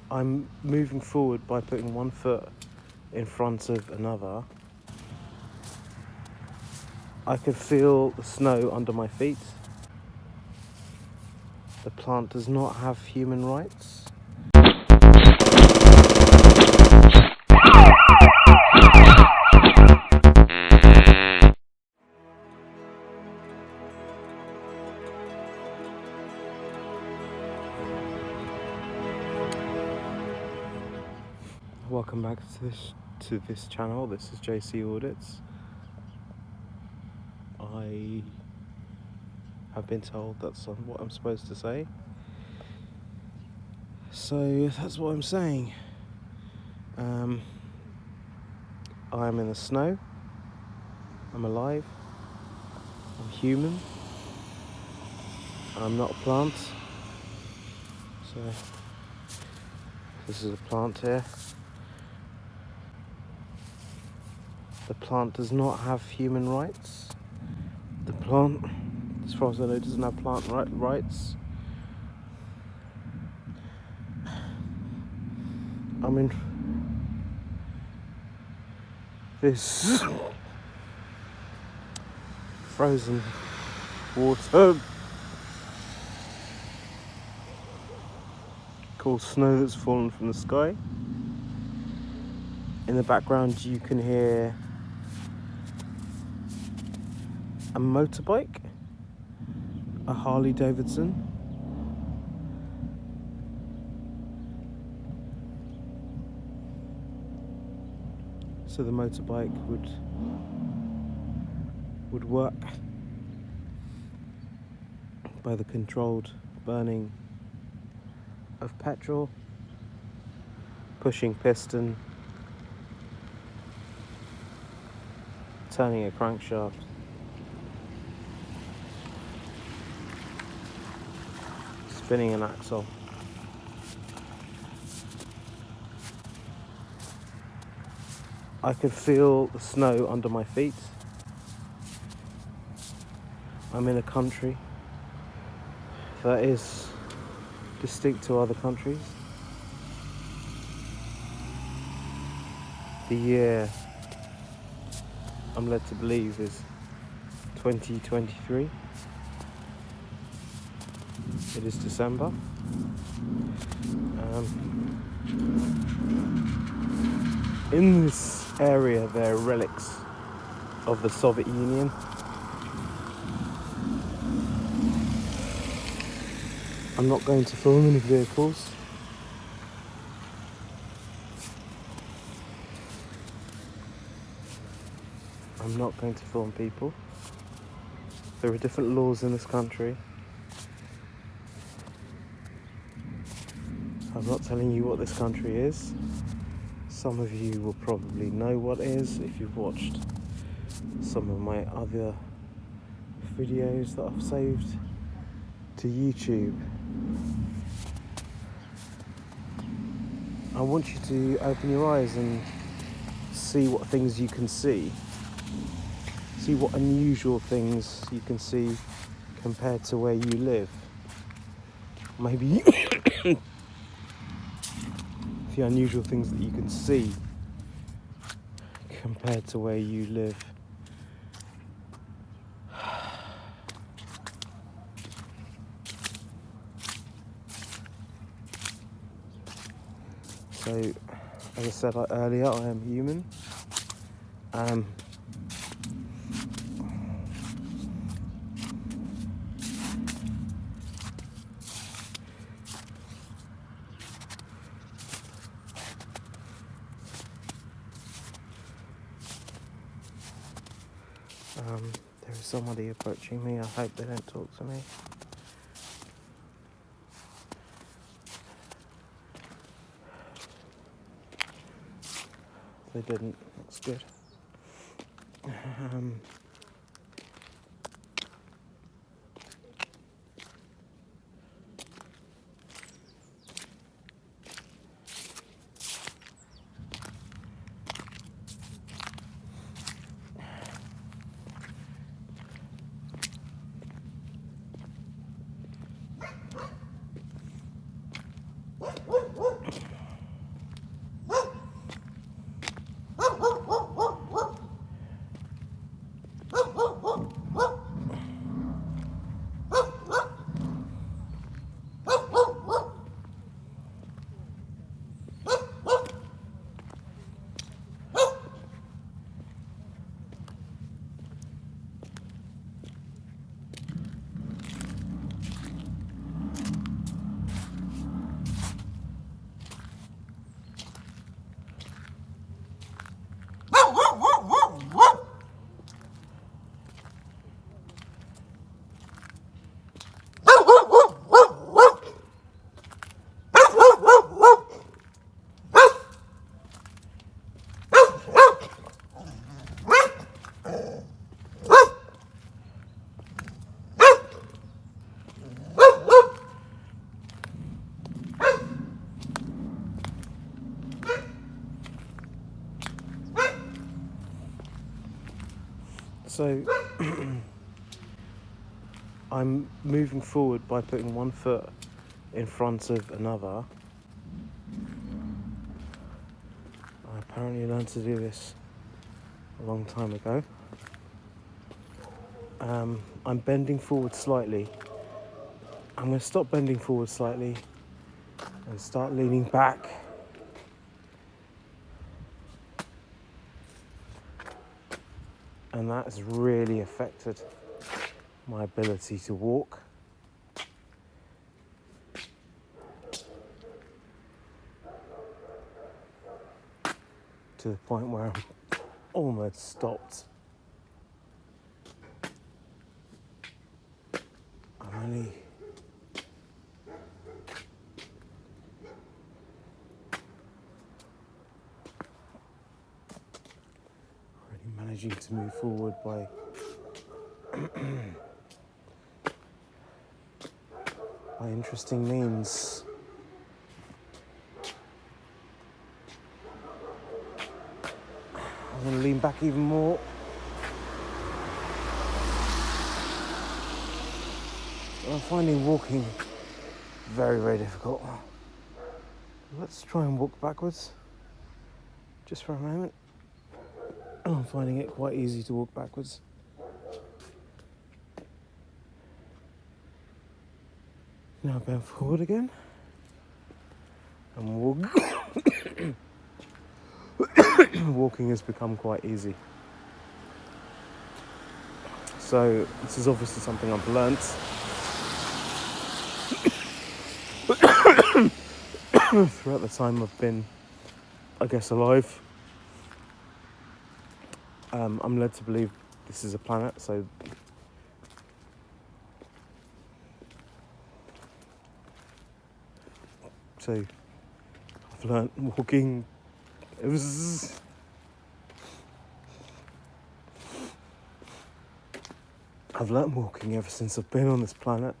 I'm moving forward by putting one foot in front of another. I can feel the snow under my feet. The plant does not have human rights. Welcome back to this channel. This is JC Audits. I have been told that's what I'm supposed to say, so that's what I'm saying. I'm in the snow. I'm alive. I'm human. I'm not a plant. So this is a plant here. The plant does not have human rights. The plant, as far as I know, doesn't have plant rights. I'm in this frozen water called snow that's fallen from the sky. In the background you can hear a motorbike, a Harley Davidson. So the motorbike would work by the controlled burning of petrol, pushing piston, turning a crankshaft, spinning an axle. I can feel the snow under my feet. I'm in a country that is distinct to other countries. The year, I'm led to believe, is 2023. It is December. In this area there are relics of the Soviet Union. I'm not going to film any vehicles. I'm not going to film people. There are different laws in this country. I'm not telling you what this country is. Some of you will probably know what it is if you've watched some of my other videos that I've saved to YouTube. I want you to open your eyes and see what things you can see. See what unusual things you can see compared to where you live. Maybe the unusual things that you can see compared to where you live. So, as I said earlier, I am human. There is somebody approaching me. I hope they don't talk to me. They didn't. That's good. So I'm moving forward by putting one foot in front of another. I apparently learned to do this a long time ago. I'm bending forward slightly. I'm going to stop bending forward slightly and start leaning back. And that has really affected my ability to walk. To the point where I'm almost stopped. I'm only managing to move forward by interesting means. I'm going to lean back even more. I'm finding walking very, very difficult. Let's try and walk backwards just for a moment. I'm finding it quite easy to walk backwards. Now bend forward again. And walk. Walking has become quite easy. So this is obviously something I've learnt throughout the time I've been, I guess, alive. I'm led to believe this is a planet, so I've learnt walking. I've learnt walking ever since I've been on this planet.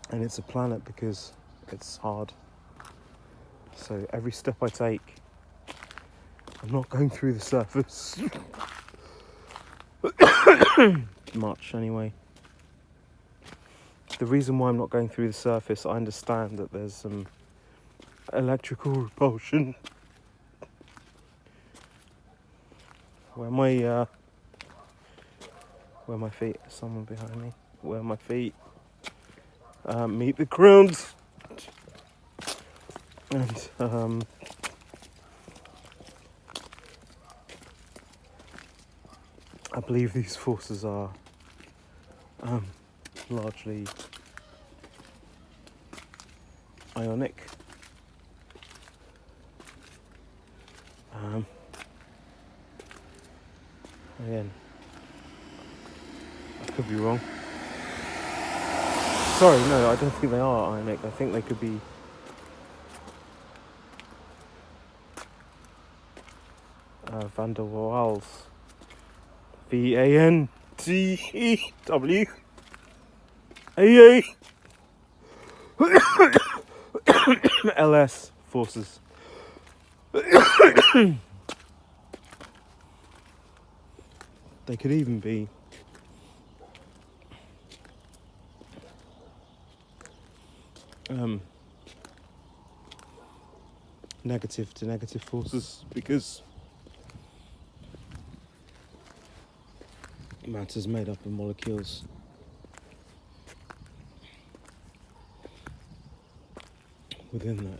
And it's a planet because it's hard. So every step I take, I'm not going through the surface. Much, anyway. The reason why I'm not going through the surface, I understand that there's some electrical repulsion. Where my feet, someone behind me, where my feet meet the ground. And I believe these forces are largely ionic. Again, I could be wrong. Sorry, no, I don't think they are ionic. I think they could be Van der Waals. VANDWAALS forces. They could even be negative to negative forces, because matter is made up of molecules. Within that,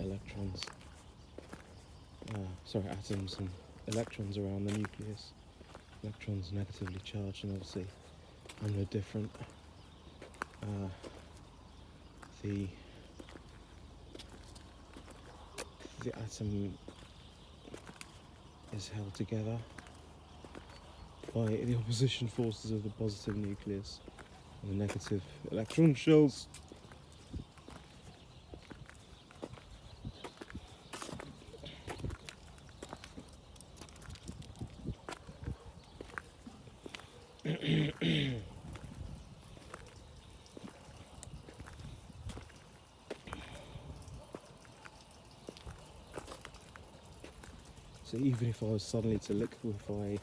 atoms and electrons around the nucleus. Electrons negatively charged, and obviously I'm no different. The atom is held together by the opposition forces of the positive nucleus and the negative electron shells. So even if I was suddenly to liquefy,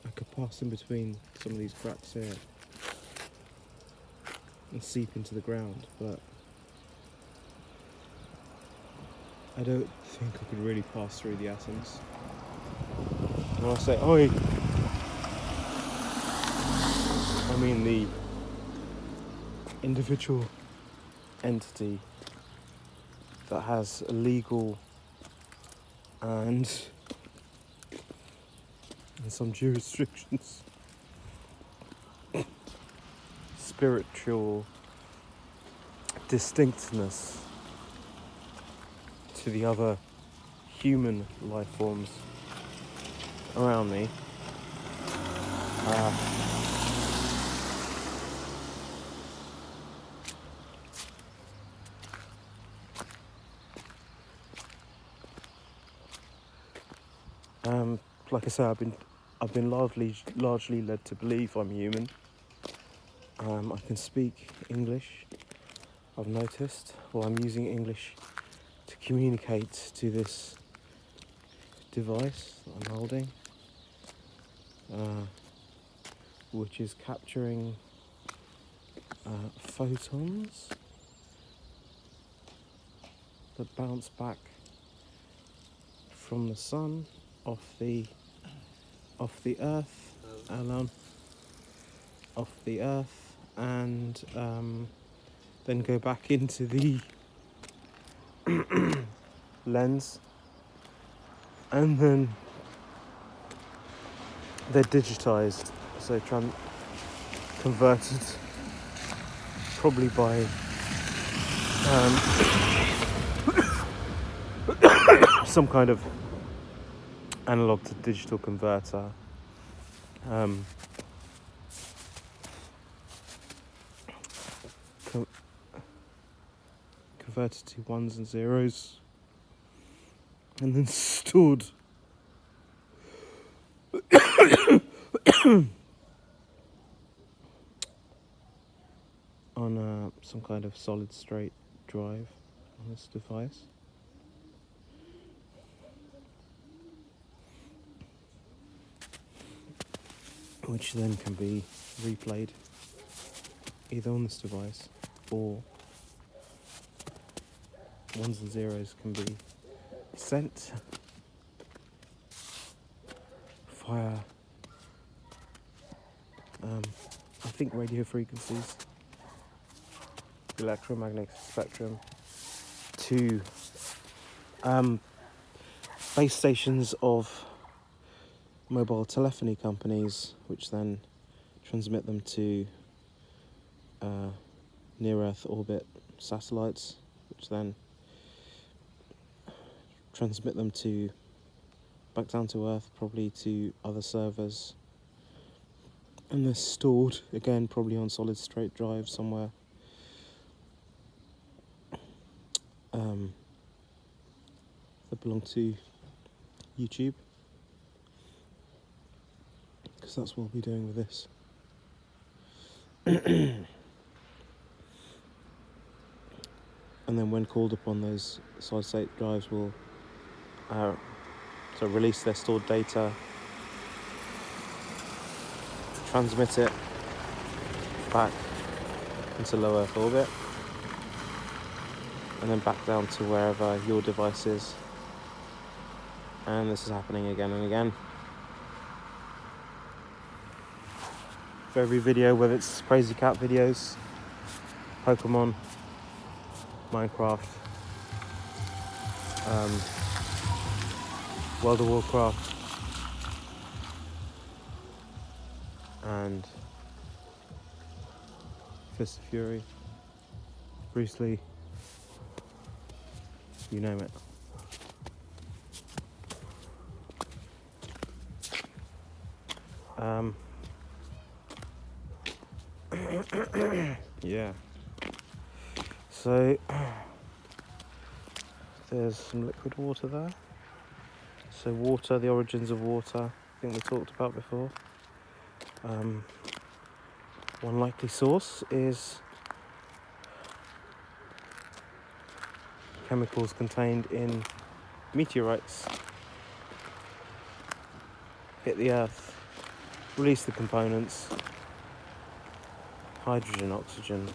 I could pass in between some of these cracks here and seep into the ground, but I don't think I could really pass through the atoms. When I say oi, I mean the individual entity that has legal and in some jurisdictions spiritual distinctness to the other human life forms around me. Like I say, I've been largely led to believe I'm human. I can speak English, I've noticed. Well, I'm using English to communicate to this device that I'm holding, which is capturing photons that bounce back from the sun off the earth and then go back into the lens, and then they're digitized, so converted probably by some kind of analog to digital converter. Converted to ones and zeros, and then stored on some kind of solid state drive on this device. Which then can be replayed either on this device, or ones and zeros can be sent via I think radio frequencies, electromagnetic spectrum, to base stations of mobile telephony companies, which then transmit them to near-Earth orbit satellites, which then transmit them back down to Earth, probably to other servers, and they're stored again probably on solid state drive somewhere. That belong to YouTube, because that's what we'll be doing with this. And then when called upon, those solid state drives will release their stored data, transmit it back into low Earth orbit, and then back down to wherever your device is. And this is happening again and again. For every video, whether it's Crazy Cat videos, Pokemon, Minecraft, World of Warcraft, and Fist of Fury, Bruce Lee, you name it. Yeah. So there's some liquid water there. So water, the origins of water, I think we talked about before. One likely source is chemicals contained in meteorites hit the Earth, release the components, hydrogen, oxygen,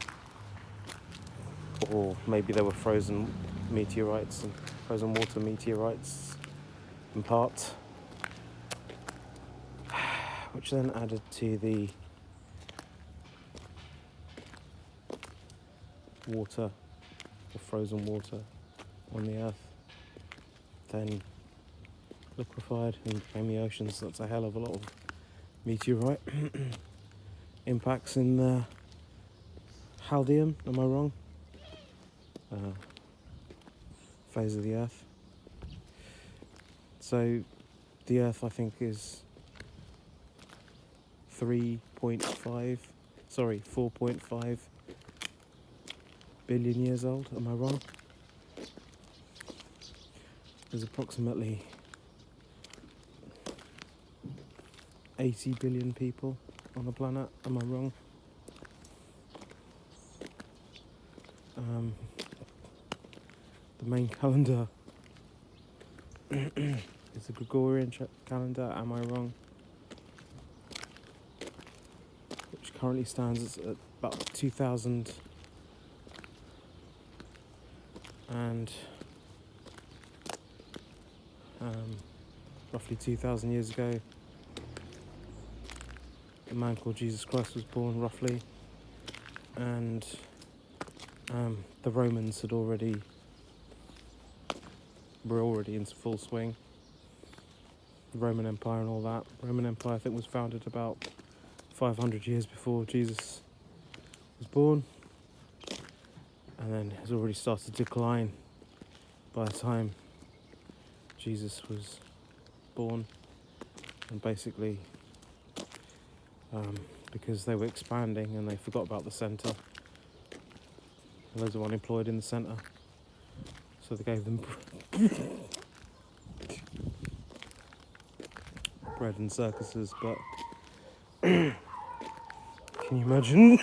or maybe they were frozen meteorites and frozen water meteorites in part, which then added to the water or frozen water on the Earth, then liquefied and became the oceans. That's a hell of a lot of meteorite impacts in the Haldean, am I wrong? Phase of the Earth. So the Earth, I think, is 4.5 billion years old, am I wrong? There's approximately 80 billion people on the planet, am I wrong? The main calendar is the Gregorian calendar, am I wrong? Which currently stands at about 2000 and roughly 2,000 years ago, a man called Jesus Christ was born, roughly, and the Romans were already in full swing. The Roman Empire and all that. The Roman Empire, I think, was founded about 500 years before Jesus was born, and then has already started to decline by the time Jesus was born, and basically because they were expanding and they forgot about the centre. Loads of unemployed in the centre, so they gave them bread and circuses. But can you imagine?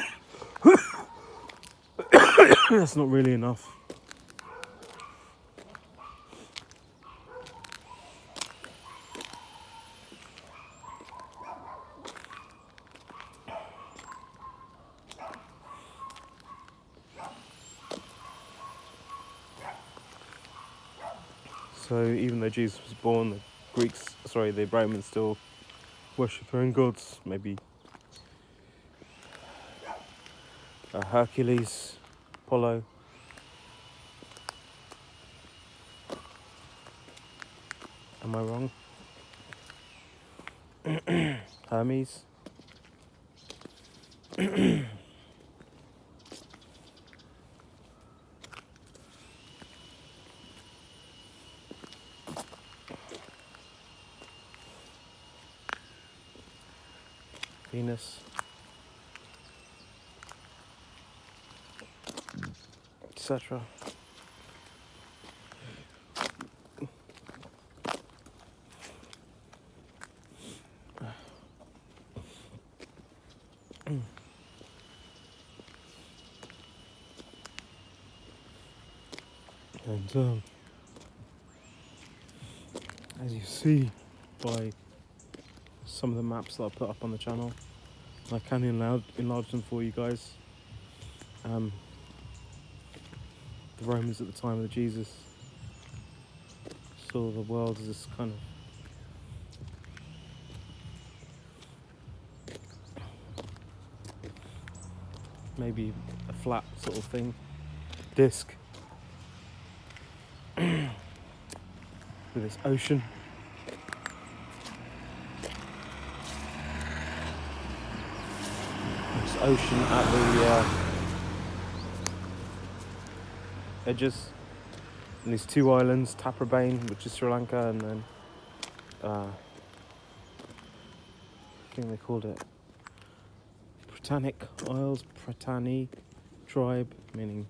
That's not really enough. So even though Jesus was born, the Romans still worship their own gods. Maybe Hercules, Apollo. Am I wrong? Hermes. Venus, etc. And as you see by some of the maps that I put up on the channel, I can enlarge them for you guys. The Romans at the time of Jesus saw the world as this kind of maybe a flat sort of thing, disc, with this ocean. This ocean at the edges, and these two islands, Taprobane, which is Sri Lanka, and then I think they called it Britannic Isles, Britanni tribe, meaning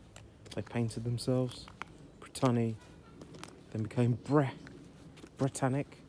they painted themselves. Britanni then became Britannic,